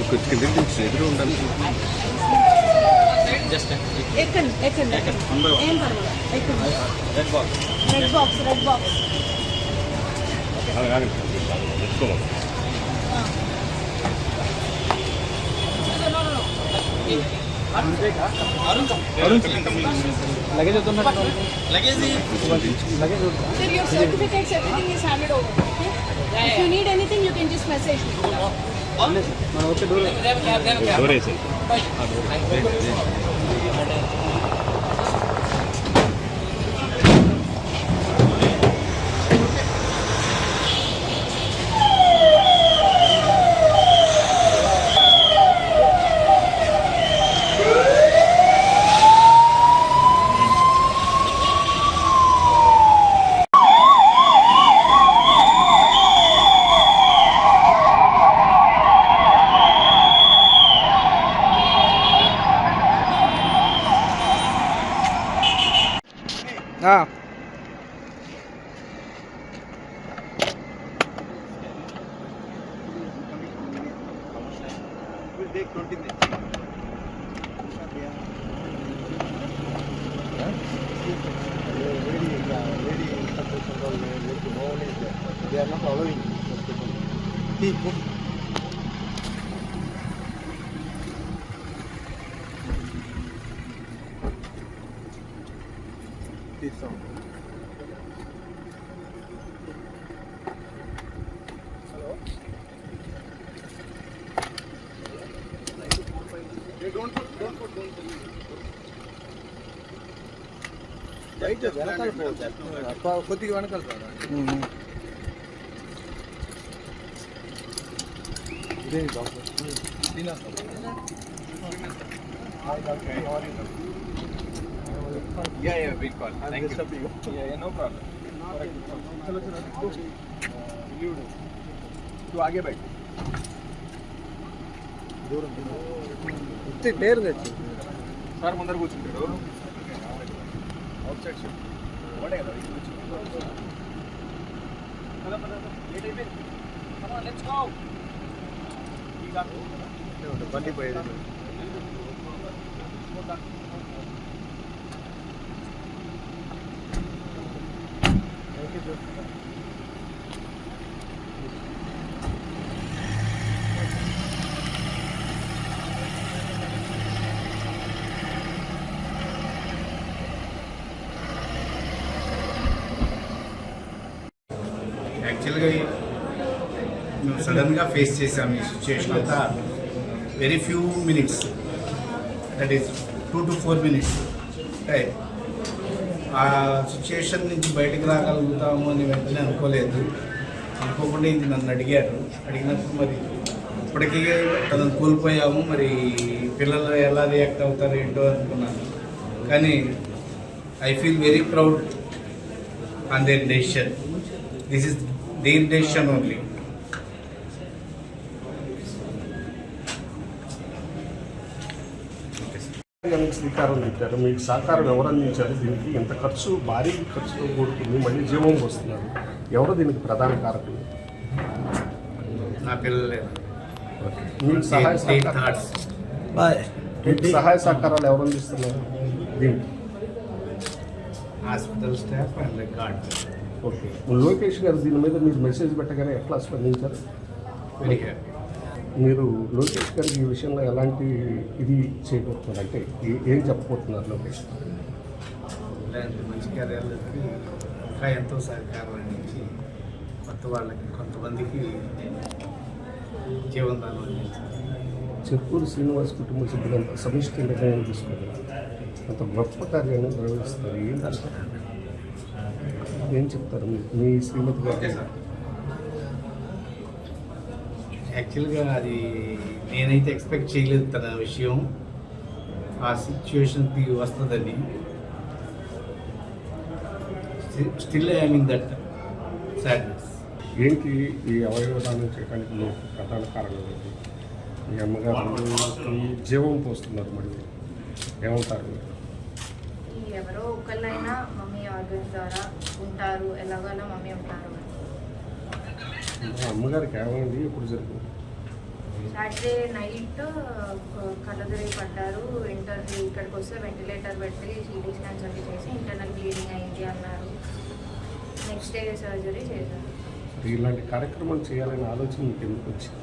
कुछ कितने दिन से इधर उन्नत जस्ट एक एम रेड बॉक्स आगे लेट्स गो लगेज होता है luggage Sir, your certificates, everything is handed over. Okay? If you need anything, you can just message me. Okay दूर दौरे से हाँ will take 20 minutes. They are not allowing. కొద్దిగా వెనకాల ఇదే doctor yeah big call thank you yeah no problem चलो तू आगे बैठ दूर इतने देर गए సార్ ముందర కూర్చుంటాడు అవుట్ సైడ్ షిఫ్ట్ వాడే కదా లేట్ అయిపోయింది కమ్ ఆన్ లెట్స్ గో ఈ బండి పోయేది యాక్చువల్గా మేము సడన్గా ఫేస్ చేసాము ఈ సిచ్యుయేషన్ అంతా very few minutes that is 2 to 4 minutes time ఆ సిచ్యుయేషన్ నుంచి బయటకు రాగలుగుతాము అని వెంటనే అనుకోకుండా ఇది నన్ను అడిగినప్పుడు మరి ఇప్పటికీ తనను కోల్పోయాము మరి పిల్లలు ఎలా రియాక్ట్ అవుతారు ఏంటో అనుకున్నాను కానీ I feel very proud on their decision this is their decision only శ్రీకారం చుట్టారు మీకు సహకారం ఎవరు అందించారు దీనికి ఎంత ఖర్చు భారీ ఖర్చుతో కూడుతుంది మళ్ళీ జీవం వస్తున్నారు ఎవరు దీనికి ప్రధాన కారకులు నా పిల్లలే మీకు సహాయ సహకారాలు ఎవరు అందిస్తున్నారు దీనికి hospital staff and guard okay Lokesh గారు దీని మీద మీరు మెసేజ్ పెట్టగానే ఎట్లా స్పందించారు వెరీ హ్యాపీ మీరు లోకేష్ గారికి ఈ విషయంలో ఎలాంటి ఇది చేయబోతున్నారు అంటే ఏం చెప్పబోతున్నారు లోకేష్ ఇలాంటి మంచి కార్యాలకి ఇంకా ఎంతో సహకారం అందించి కొత్త వాళ్ళకి కొంతమందికి జీవనదానం అందించారు చెరుకూరు శ్రీనివాస్ కుటుంబ సభ్యులంతా సమిష్టి నిర్ణయం తీసుకున్నారు అంత గొప్ప కార్యాన్ని నిర్వహిస్తారు ఏం చెప్తారు మీ శ్రీమతి గారు యాక్చువల్గా అది నేనైతే ఎక్స్పెక్ట్ చేయలేదు తన విషయం ఆ సిచ్యువేషన్కి వస్తుందని still I mean that sadness ఏంటి ఈ అవయవదానం చేయడానికి మీకు ప్రధాన కారణం ఏంటి మీ అమ్మగారు జీవం పోస్తున్నారు మళ్ళీ ఏమంటారు ఈ ఎవరో ఒకళ్ళైనా మమ్మీ ఆర్గన్స్ ద్వారా ఉంటారు, ఎలాగైనా మమ్మీ ఉంటారు. అమ్మగారికి ఏమైంది, ఎప్పుడు జరిగింది? సాటర్డే నైట్ కళ్ళదురి పడ్డారు. ఇక్కడికి వస్తే వెంటిలేటర్ పెట్టి సిటీ స్కాన్స్ అవి చేసి ఇంటర్నల్ బ్లీడింగ్ అయింది అన్నారు. నెక్స్ట్ డే సర్జరీ చేశారు. ఇలాంటి కార్యక్రమాలు చేయాలనే ఆలోచన మీకు ఎందుకు వచ్చింది?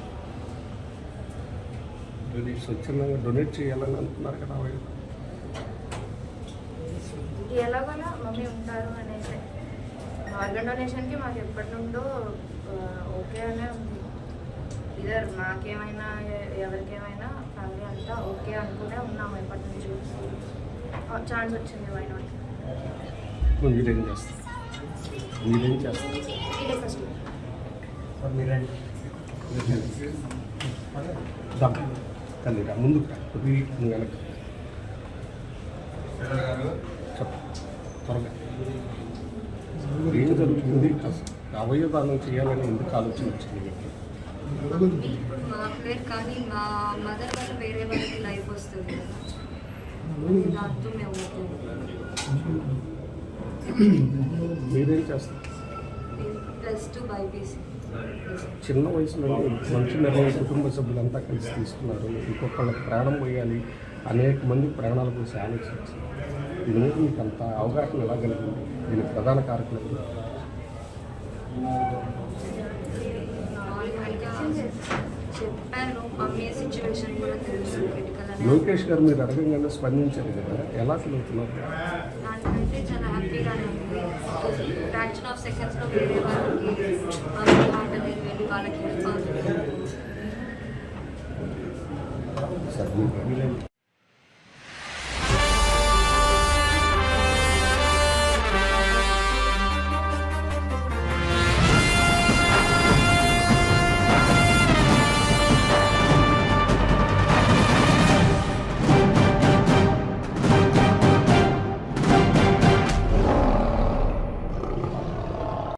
స్వచ్ఛందంగా డొనేట్ చేయాలని అనుకున్నారు కదా. ఎలాగోలా మమ్మీ ఉంటారు అనేసి ఆర్గన్ డొనేషన్కి మాకు ఎప్పటి నుండో ఓకే అనే ఉంది. ఇదర్ మాకేమైనా ఎవరికేమైనా ఫ్యామిలీ అంతా ఓకే అనుకునే ఉన్నాము ఎప్పటి నుంచి. ఛాన్స్ వచ్చింది వై నాట్. మీరేం చేస్తారు? ఇదే ఫస్ట్ తల్లిరా ముందుకు వెనక చెప్పు త్వరగా. ఏం జరుగుతుంది? అవయవదానం చేయాలని ఎందుకు ఆలోచన వచ్చింది మీకు? మమ్మీ ఇప్పుడు మాకు వేరు, కానీ మా మదర్ వల్ల వేరే వాళ్ళకి లైఫ్ వస్తుంది కదా, దాంతో మేము మీరేం చేస్తారు? +2 బైపీసీ. చిన్న వయసులో మంచి నిర్ణయం కుటుంబ సభ్యులంతా కలిసి తీసుకున్నారు. ఇంకొకళ్ళకి ప్రాణం పోయాలి, అనేక మంది ప్రాణాల గురించి ఆలోచించి దీని మీద మీకు అంత అవగాహన ఎలా కలిగింది? దీనికి ప్రధాన కారకులు చెప్పాను, మమ్మీ సిచ్యువేషన్ కూడా తెలుసు క్రిటికల్ అని. లోకేష్ గారు మీరు అడగంగానే స్పందించారు కదా, ఎలా ఫీల్ అవుతున్నారు? దానికంటే చాలా హ్యాపీగానే ఉంది. ఫ్రాక్షన్ ఆఫ్ సెకండ్స్లో వేరే వాళ్ళకి మమ్మీ హార్ట్ అనేది వెళ్ళి వాళ్ళకి హెల్ప్ అవుతుంది. సరే